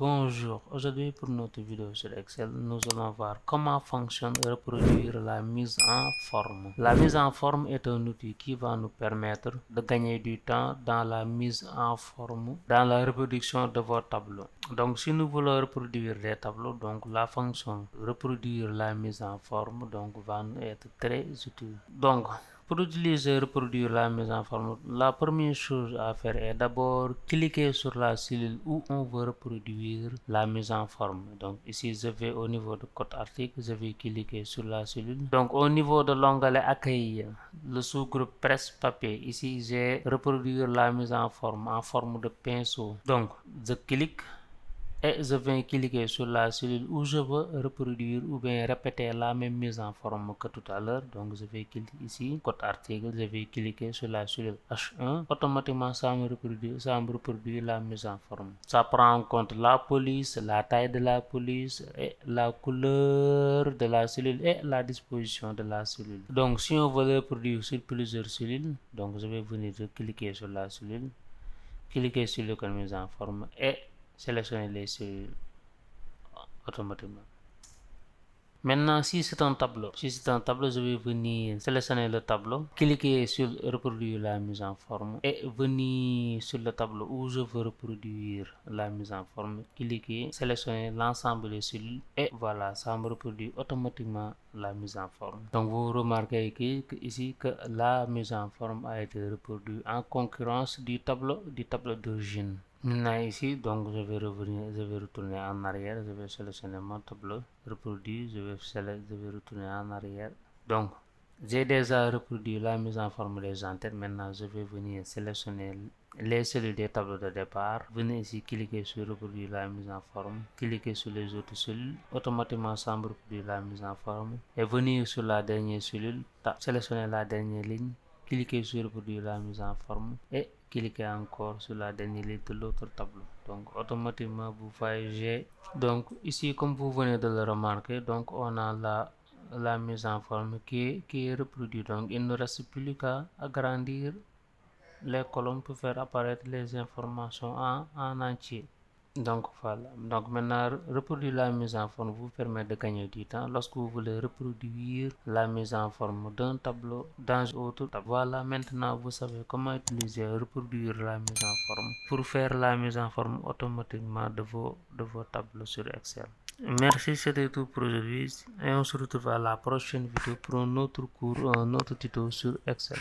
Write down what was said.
Bonjour, aujourd'hui pour notre vidéo sur Excel, nous allons voir comment fonctionne reproduire la mise en forme. La mise en forme est un outil qui va nous permettre de gagner du temps dans la mise en forme, dans la reproduction de vos tableaux. Donc si nous voulons reproduire des tableaux, donc la fonction reproduire la mise en forme va nous être très utile. Donc pour utiliser reproduire la mise en forme, la première chose à faire est d'abord cliquer sur la cellule où on veut reproduire la mise en forme. Donc ici je vais au niveau de code article, je vais cliquer sur la cellule. Donc au niveau de l'onglet accueil, le sous-groupe presse papier, ici j'ai reproduire la mise en forme de pinceau. Donc je clique et je vais cliquer sur la cellule où je veux reproduire ou bien répéter la même mise en forme que tout à l'heure. Donc je vais cliquer ici, code article, je vais cliquer sur la cellule H1. Automatiquement ça me reproduit la mise en forme. Ça prend en compte la police, la taille de la police et la couleur de la cellule et la disposition de la cellule. Donc si on veut reproduire sur plusieurs cellules, donc je vais venir cliquer sur la cellule, cliquer sur le mise en forme et sélectionner les cellules automatiquement. Maintenant, si c'est un tableau, je vais venir sélectionner le tableau, cliquer sur reproduire la mise en forme et venir sur le tableau où je veux reproduire la mise en forme, cliquer, sélectionner l'ensemble des cellules et voilà, ça me reproduit automatiquement la mise en forme. Donc vous remarquez ici que la mise en forme a été reproduite en concurrence du tableau d'origine. Maintenant ici, donc je vais retourner en arrière, je vais sélectionner mon tableau, reproduire, je vais retourner en arrière. Donc j'ai déjà reproduit la mise en forme des en-têtes. Maintenant je vais venir sélectionner les cellules des tableaux de départ. Venez ici cliquer sur reproduire la mise en forme, cliquer sur les autres cellules, automatiquement ça me reproduit la mise en forme et venir sur la dernière cellule, sélectionner la dernière ligne, cliquez sur reproduire la mise en forme et cliquez encore sur la dernière ligne de l'autre tableau. Donc automatiquement vous voyez, donc ici comme vous venez de le remarquer, donc on a la mise en forme qui est reproduite. Donc il ne reste plus qu'à agrandir les colonnes pour faire apparaître les informations en entier. Donc voilà, donc maintenant reproduire la mise en forme vous permet de gagner du temps lorsque vous voulez reproduire la mise en forme d'un tableau dans un autre tableau. Voilà, maintenant vous savez comment utiliser reproduire la mise en forme pour faire la mise en forme automatiquement de vos tableaux sur Excel. Merci, c'était tout pour aujourd'hui et on se retrouve à la prochaine vidéo pour un autre cours, un autre tuto sur Excel.